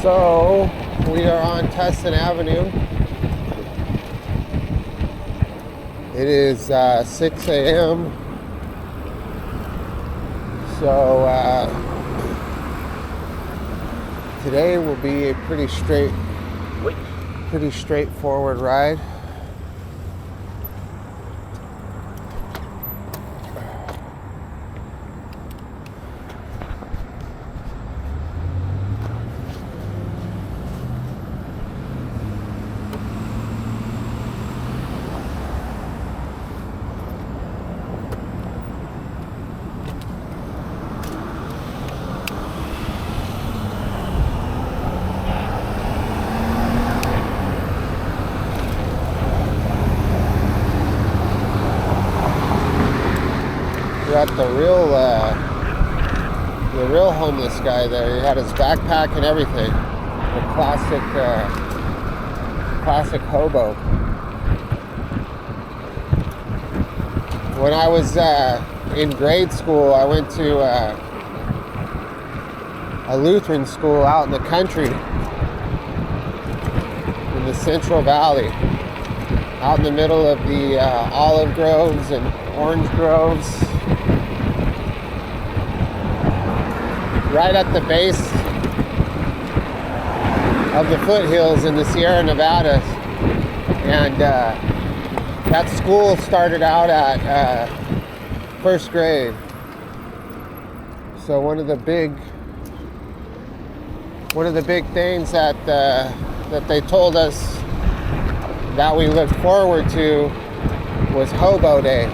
So we are on Tustin Avenue. It is 6 a.m. So today will be a pretty straightforward ride. Got the real homeless guy there. He had his backpack and everything. The classic hobo. When I was in grade school, I went to a Lutheran school out in the country, in the Central Valley, out in the middle of the olive groves and orange groves. Right at the base of the foothills in the Sierra Nevadas. And that school started out at first grade. So one of the big things that they told us that we looked forward to was Hobo Day.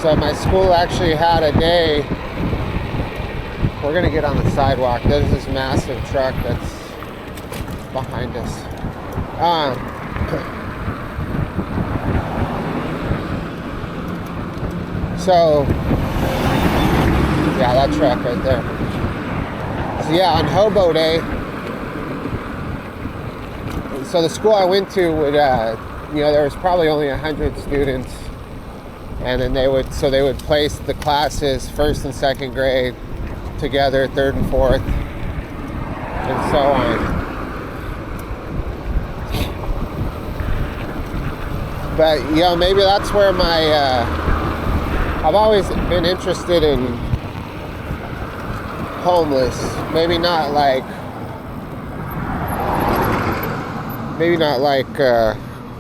So my school actually had a day. We're gonna get on the sidewalk. There's this massive truck that's behind us. So, yeah, that truck right there. So yeah, on Hobo Day, so the school I went to would, there was probably only 100 students, and then they would place the classes first and second grade together, third and fourth, and so on. But maybe that's where I've always been interested in homeless. Maybe not like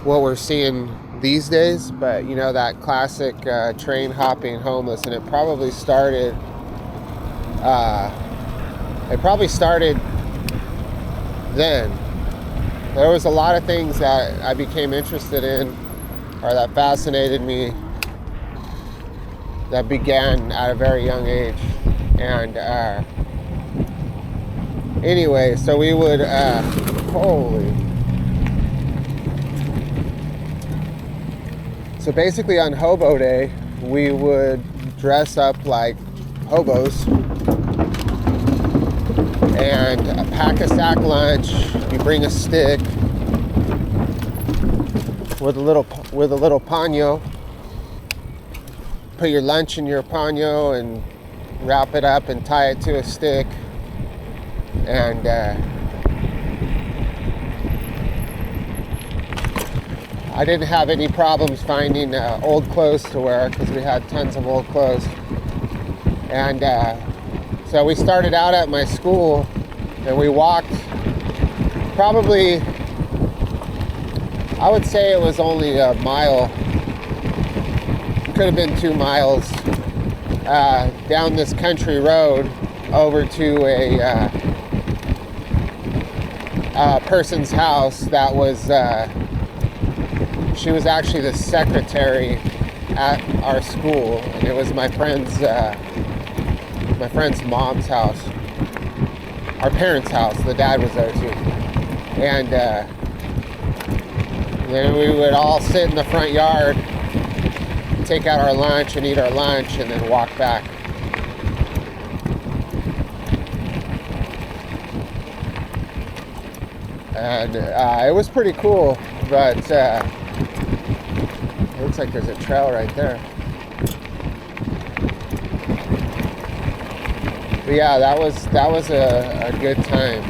what we're seeing these days, but that classic train hopping homeless. And it probably started then. There was a lot of things that I became interested in, or that fascinated me, that began at a very young age. And anyway, so we would so basically on Hobo Day, we would dress up like hobos and pack a sack lunch. You bring a stick with a little paño. Put your lunch in your paño and wrap it up and tie it to a stick. And I didn't have any problems finding old clothes to wear, because we had tons of old clothes. And so we started out at my school, and we walked probably, I would say it was only a mile, could have been 2 miles, down this country road over to a person's house that was, she was actually the secretary at our school, and it was my friend's mom's house, our parents' house. The dad was there too. And then we would all sit in the front yard, take out our lunch and eat our lunch, and then walk back. And it was pretty cool, but it looks like there's a trail right there. But yeah, that was a good time.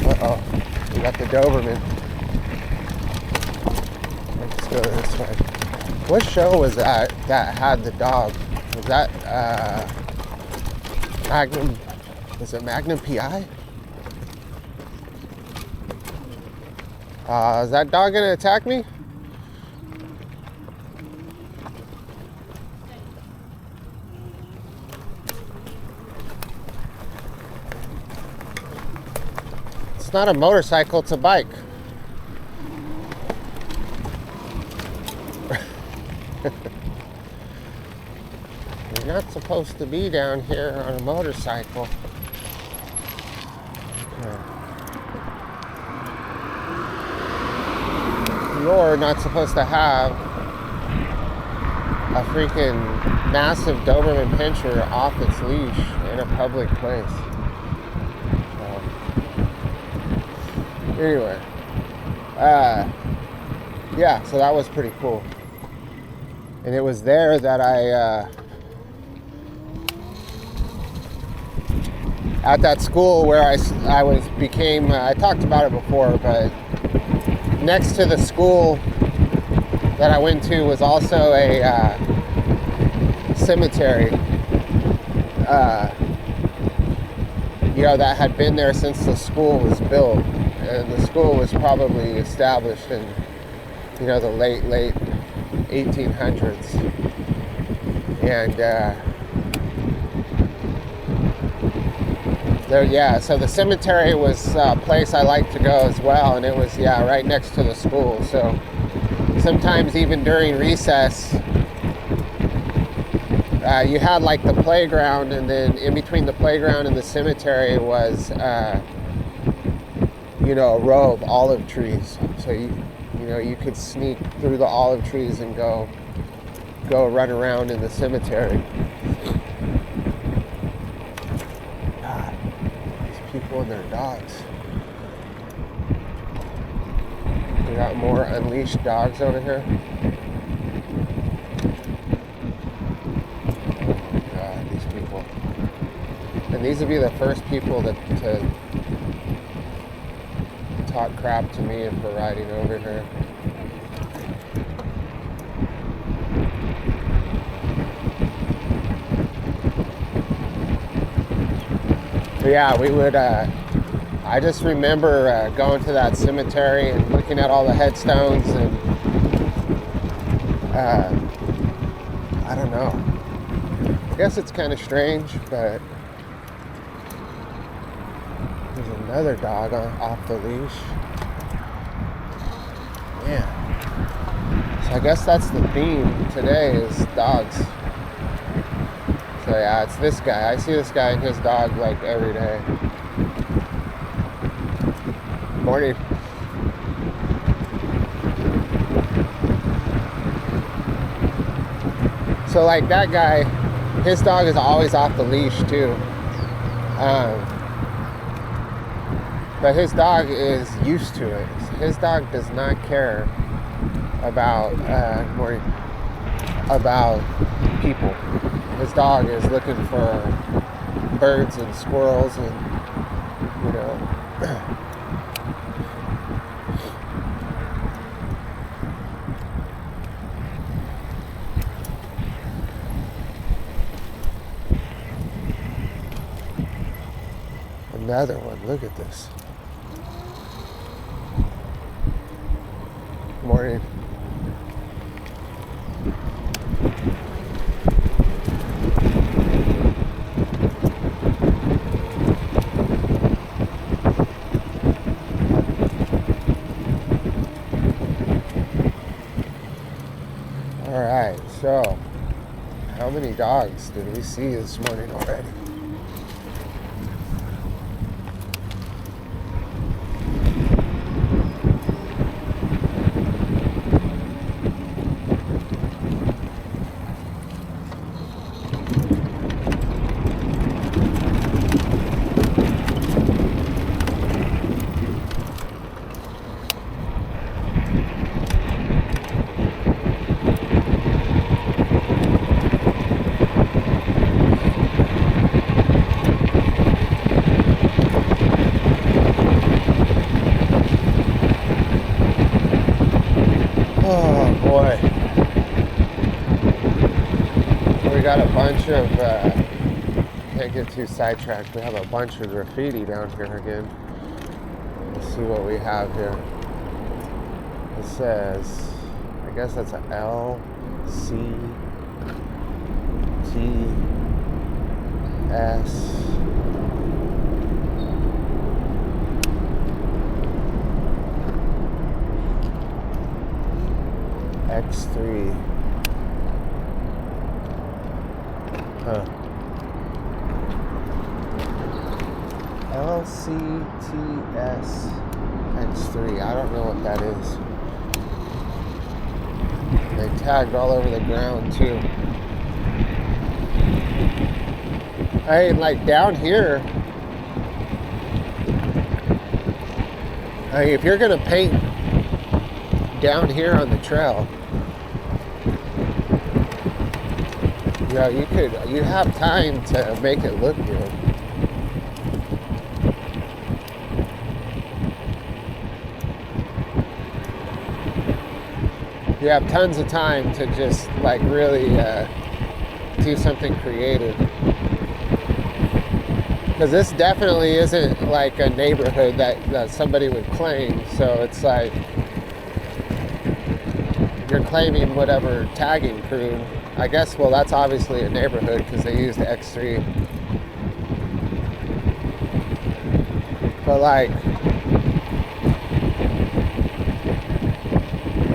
Uh-oh, we got the Doberman. Let's go this way. What show was that had the dog? Was that Magnum? Was it Magnum PI? Is that dog gonna attack me? It's not a motorcycle, it's a bike. You're not supposed to be down here on a motorcycle. You're not supposed to have a freaking massive Doberman Pinscher off its leash in a public place. Anyway, yeah, so that was pretty cool. And it was there that at that school where I talked about it before, but next to the school that I went to was also a cemetery, that had been there since the school was built. And the school was probably established in, the late 1800s. And so the cemetery was a place I liked to go as well, and it was right next to the school. So sometimes even during recess, you had like the playground, and then in between the playground and the cemetery was a row of olive trees. So you could sneak through the olive trees and go run around in the cemetery. God, these people and their dogs. We got more unleashed dogs over here. Oh my God, these people. And these would be the first people to talk crap to me for riding over here. But yeah, we would, I just remember going to that cemetery and looking at all the headstones, and I don't know. I guess it's kind of strange, but there's another dog off the leash. Yeah. So I guess that's the theme today, is dogs. So yeah, it's this guy. I see this guy and his dog like every day. Morning. So like that guy, his dog is always off the leash too. But his dog is used to it. His dog does not care about people. His dog is looking for birds and squirrels and another one. Look at this. Morning. All right, so how many dogs did we see this morning already? can't get too sidetracked. We have a bunch of graffiti down here again. Let's see what we have here. It says, I guess that's a L C T S X3. Huh. LCTS X3. I don't know what that is. They tagged all over the ground too. I mean, like down here, I mean, if you're gonna paint down here on the trail, you know, you have time to make it look good. You have tons of time to just like really do something creative. Because this definitely isn't like a neighborhood that somebody would claim. So it's like you're claiming whatever tagging crew. I guess, well, that's obviously a neighborhood because they used the X3. But like,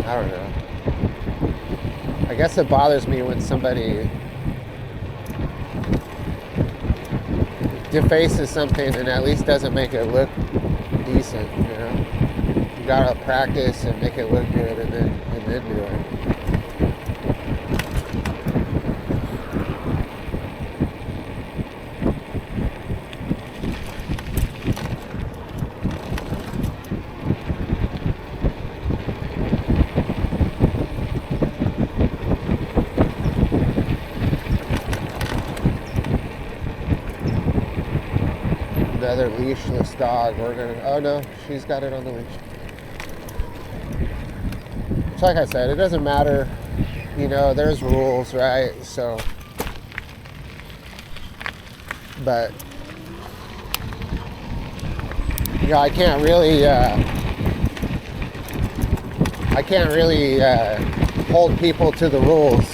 I don't know. I guess it bothers me when somebody defaces something and at least doesn't make it look decent, you know? You gotta practice and make it look good and then do it. Another leashless dog. We're gonna, oh no, she's got it on the leash. Which, like I said, it doesn't matter, you know, there's rules, right? So, but, you know, I can't really hold people to the rules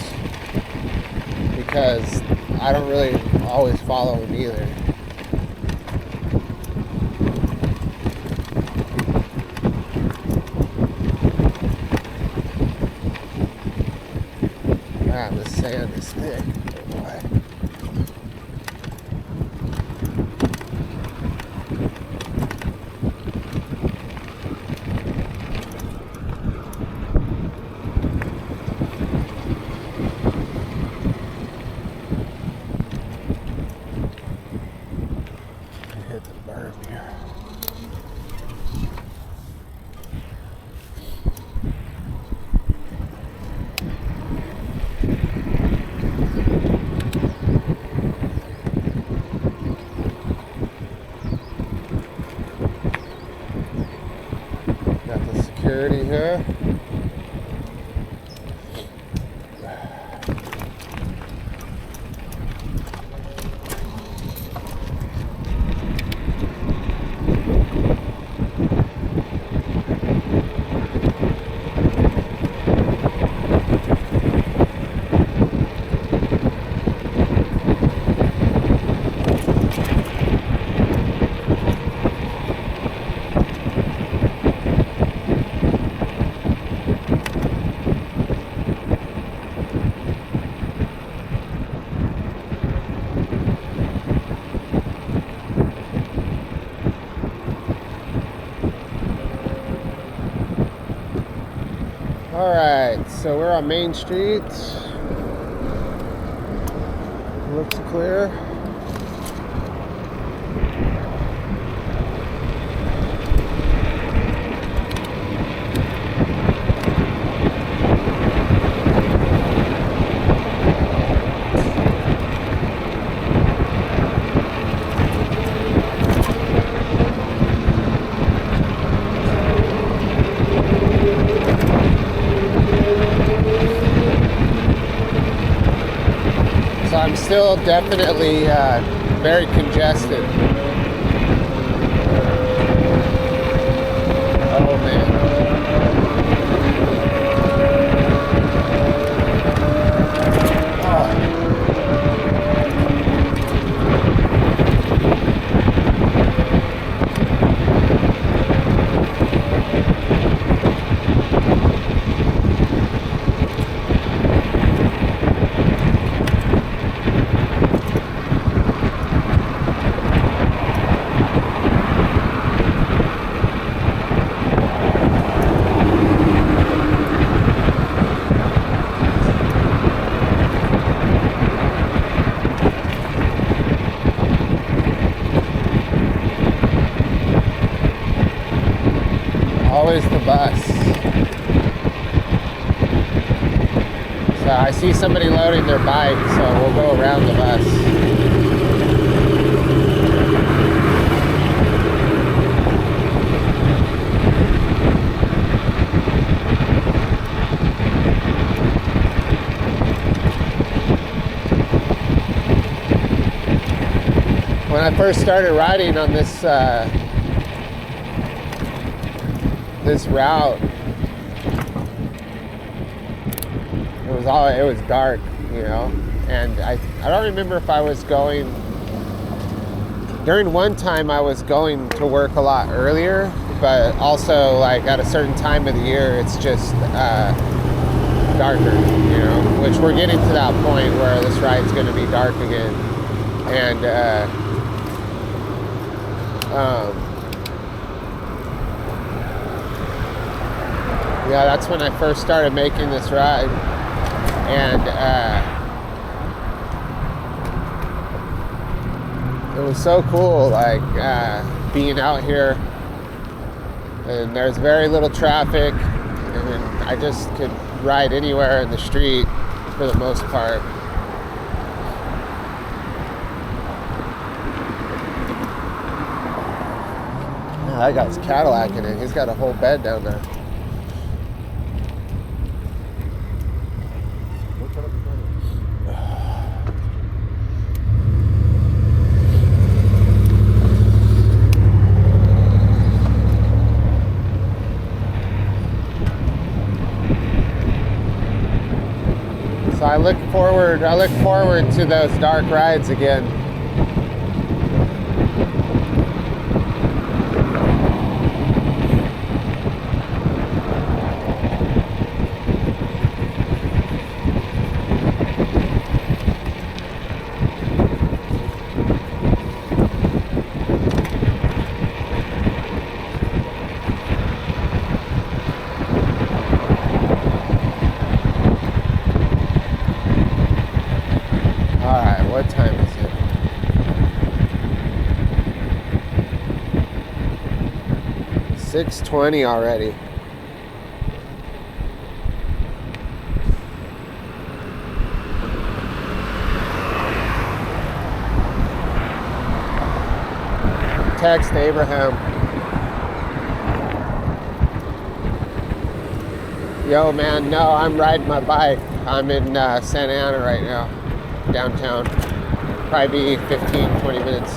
because I don't really always follow them either. Man, the sand is thick. Boy. Hit the berm here. Got the security here. Alright, so we're on Main Street. Looks clear. So I'm still definitely very congested. Oh man. Always the bus. So I see somebody loading their bike, so we'll go around the bus. When I first started riding on this this route, it was dark, you know, and I don't remember if I was going during one time. I was going to work a lot earlier, but also like at a certain time of the year it's just darker, you know, which we're getting to that point where this ride's going to be dark again. And yeah, that's when I first started making this ride. And it was so cool, like being out here, and there's very little traffic, and I just could ride anywhere in the street for the most part. Yeah, that guy's Cadillac in it. He's got a whole bed down there. So I look forward to those dark rides again. What time is it? $6:20 already. Text Abraham. Yo man, no, I'm riding my bike. I'm in Santa Ana right now, downtown. Probably be 15-20 minutes.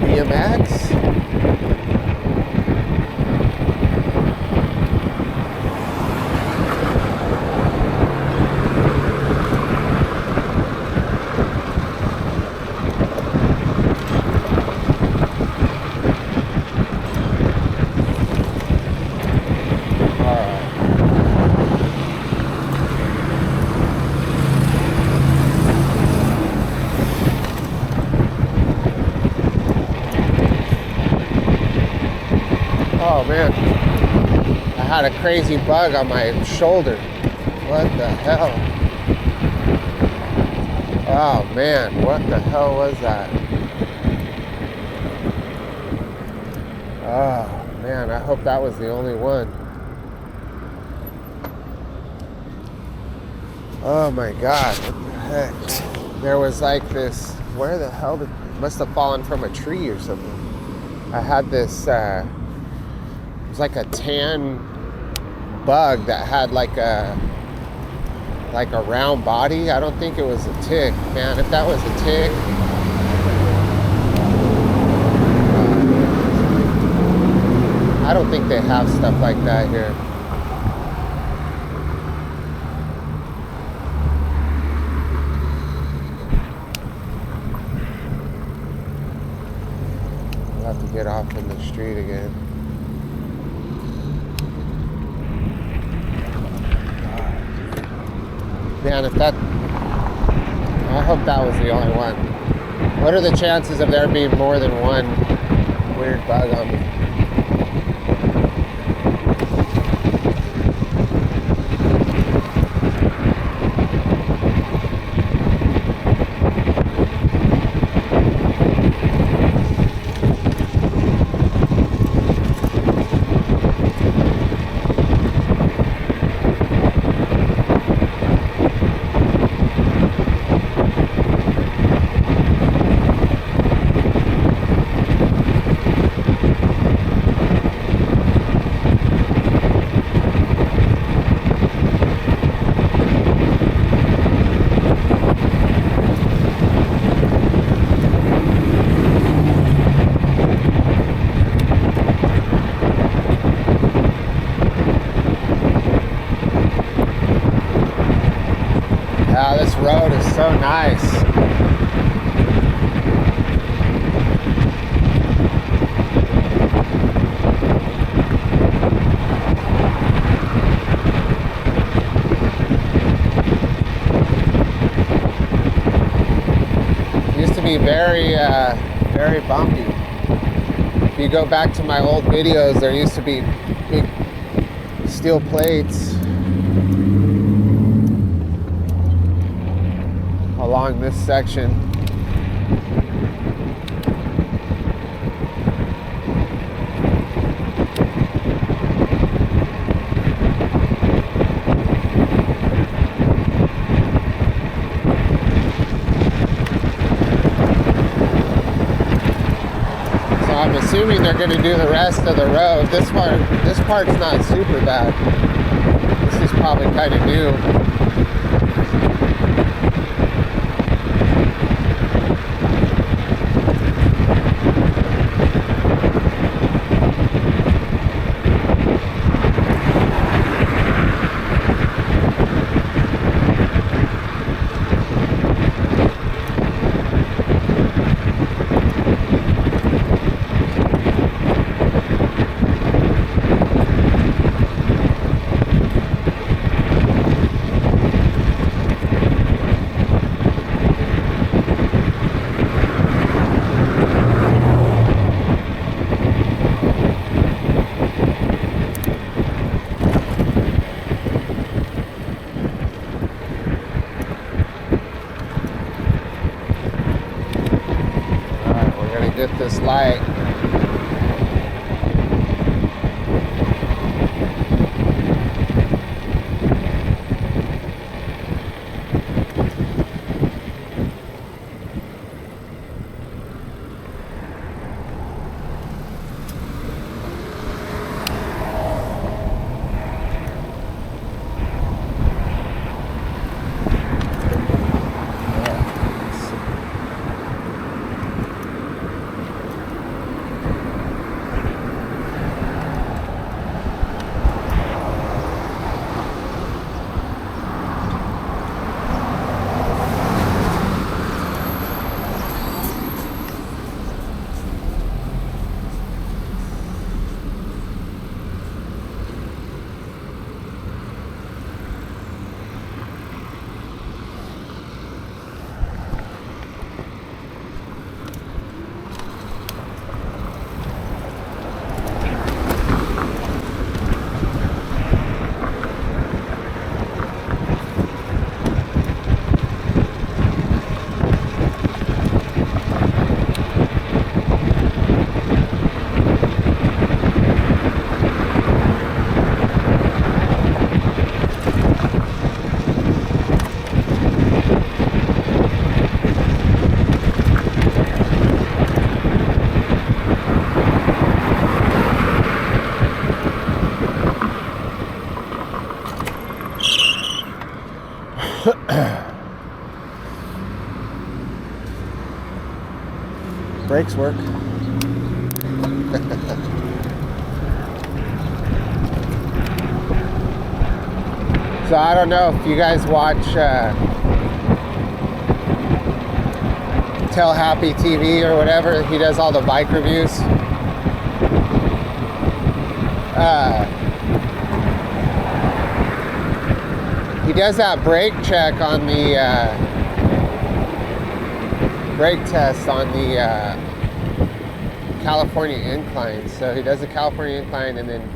BMX. All right. Oh man, I had a crazy bug on my shoulder. What the hell? Oh man, what the hell was that? Oh man, I hope that was the only one. Oh my god, what the heck? There was like this, where the hell did, it must have fallen from a tree or something. I had this, it was like a tan bug that had like a round body. I don't think it was a tick. Man, if that was a tick, I don't think they have stuff like that here. I'll have to get off in the street again. Man, if that, I hope that was the only one. What are the chances of there being more than one weird bug on me? Yeah, this road is so nice. It used to be very bumpy. If you go back to my old videos, there used to be big steel plates along this section. So I'm assuming they're going to do the rest of the road. This part's not super bad. This is probably kind of new. Get this light. Brakes work. So I don't know if you guys watch Tell Happy TV or whatever. He does all the bike reviews. He does that brake check on the brake test on the California incline. So he does the California incline, and then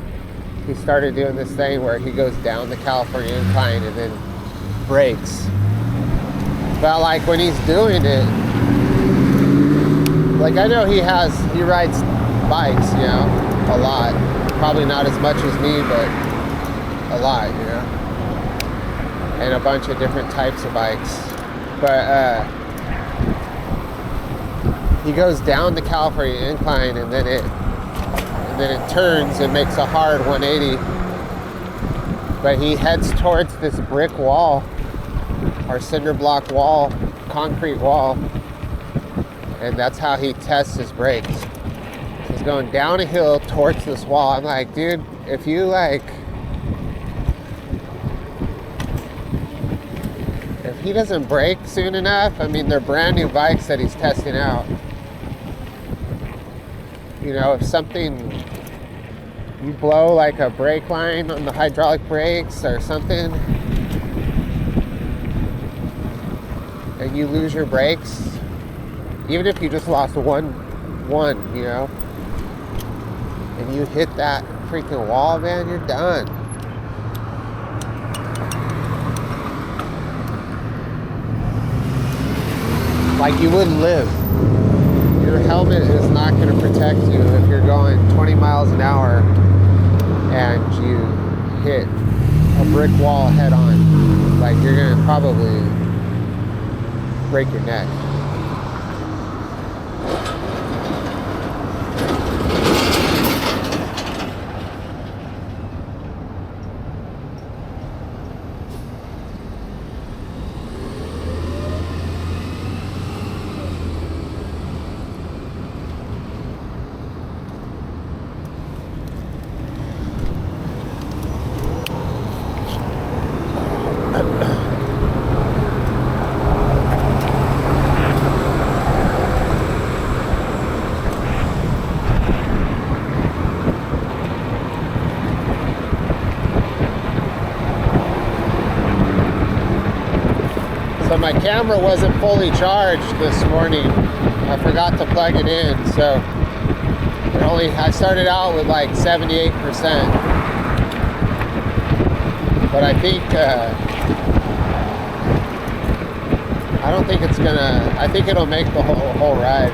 he started doing this thing where he goes down the California incline and then brakes. But like when he's doing it, like I know he rides bikes, you know, a lot. Probably not as much as me, but a lot, you know. And a bunch of different types of bikes. But he goes down the California incline and then it turns and makes a hard 180. But he heads towards this brick wall, or cinder block wall, concrete wall, and that's how he tests his brakes. He's going down a hill towards this wall. I'm like, dude, if he doesn't brake soon enough, I mean, they're brand new bikes that he's testing out. You know, if you blow like a brake line on the hydraulic brakes or something, and you lose your brakes, even if you just lost one, you know, and you hit that freaking wall, man, you're done. Like you wouldn't live. Your helmet is not going to protect you if you're going 20 miles an hour and you hit a brick wall head on. Like you're going to probably break your neck. So my camera wasn't fully charged this morning. I forgot to plug it in, so I started out with like 78%. But I think I don't think it's gonna. I think it'll make the whole ride.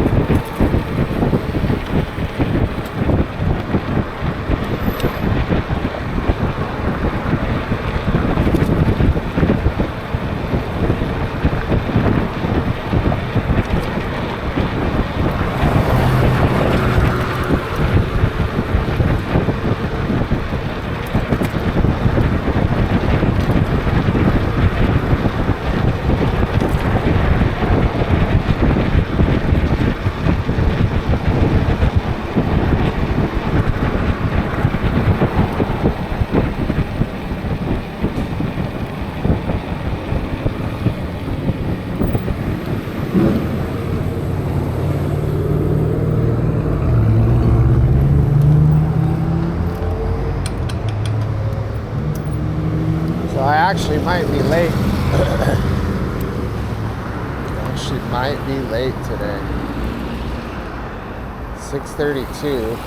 I actually might be late. Actually might be late today. 6:32.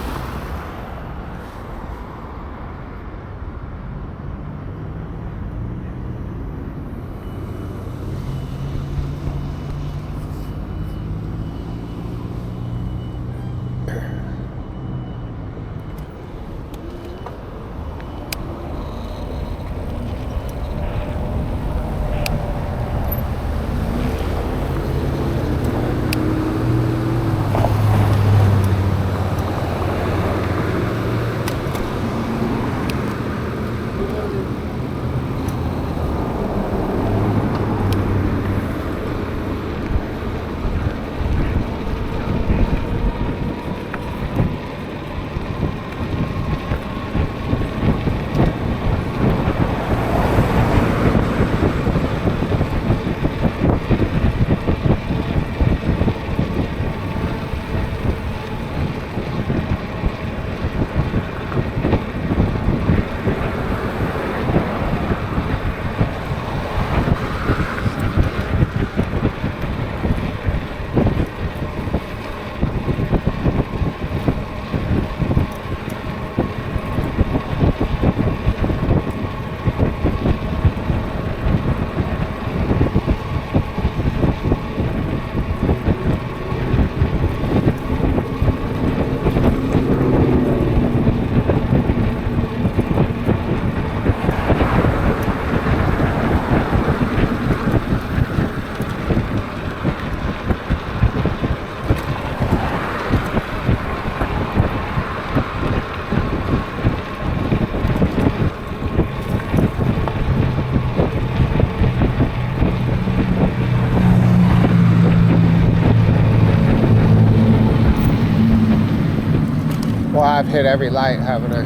I've hit every light, haven't I?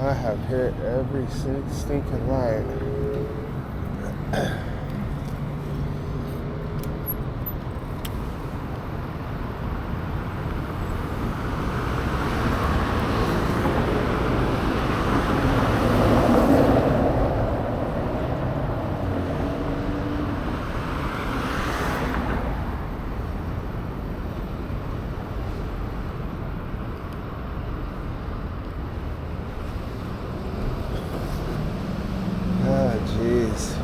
I have hit every stinking light. Oh, jeez.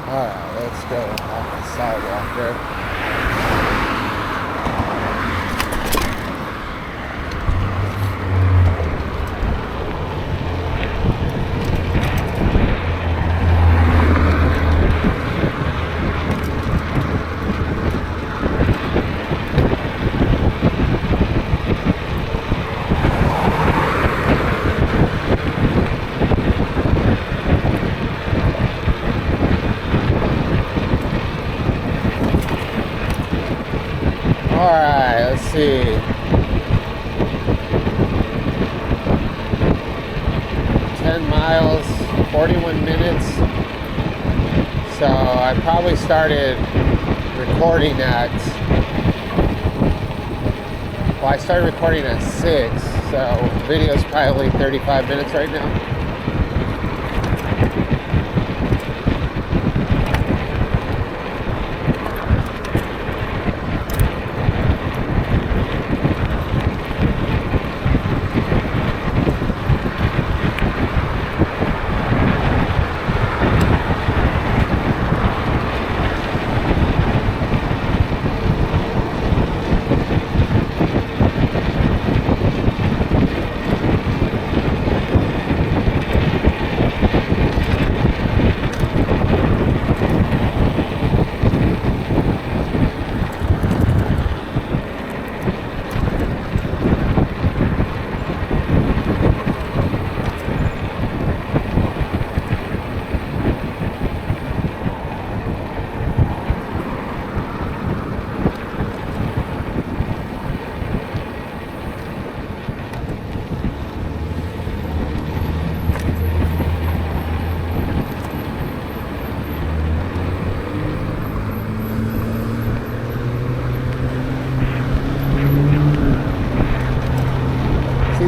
Alright, let's go off the sidewalk there. Alright, let's see. 10 miles, 41 minutes. So I probably started recording at, well, I started recording at 6, so video's probably 35 minutes right now.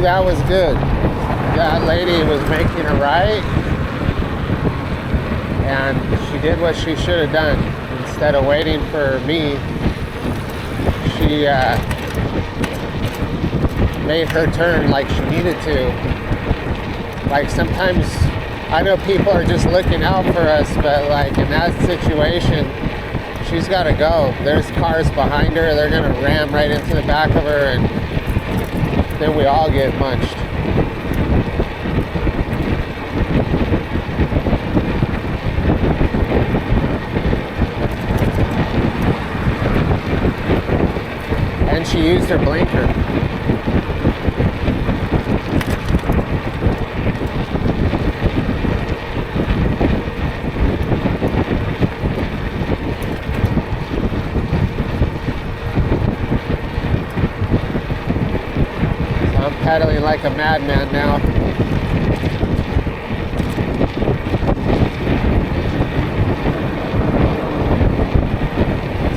That was good. That lady was making a right, and she did what she should have done. Instead of waiting for me, she made her turn like she needed to. Like sometimes I know people are just looking out for us, but like in that situation, she's got to go. There's cars behind her. They're going to ram right into the back of her, and then we all get munched. And she used her blinker. Pedaling like a madman now.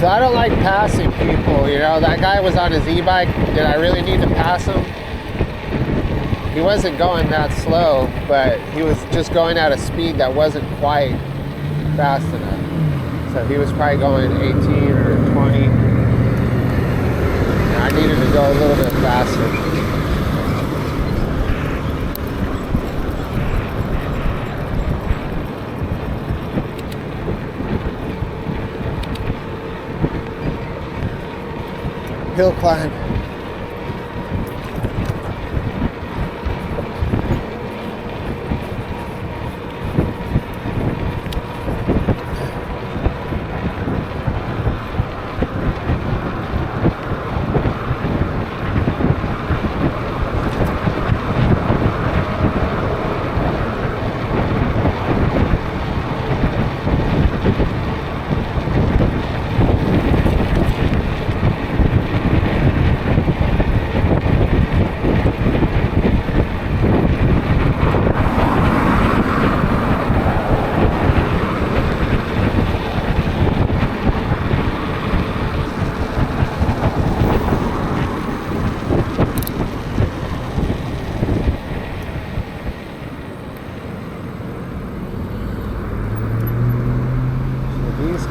So I don't like passing people, you know. That guy was on his e-bike. Did I really need to pass him? He wasn't going that slow, but he was just going at a speed that wasn't quite fast enough. So he was probably going 18 or 20. And I needed to go a little bit faster. Hill climb.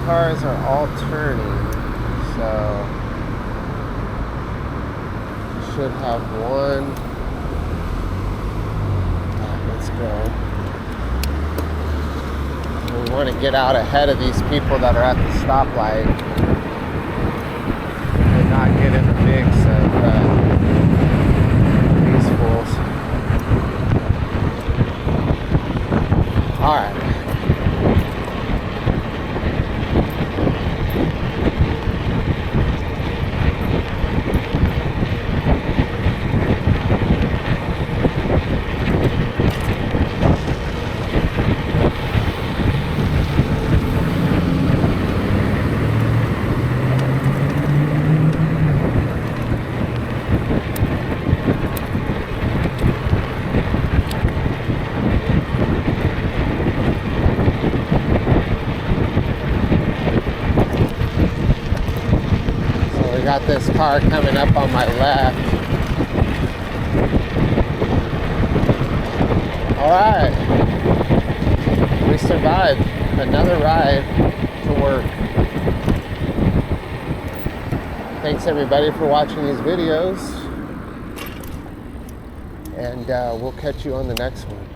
Cars are all turning, so you should have one. Right, let's go. We want to get out ahead of these people that are at the stoplight and not get in the mix of these fools. All right. Got this car coming up on my left. All right, we survived another ride to work. Thanks everybody for watching these videos, and we'll catch you on the next one.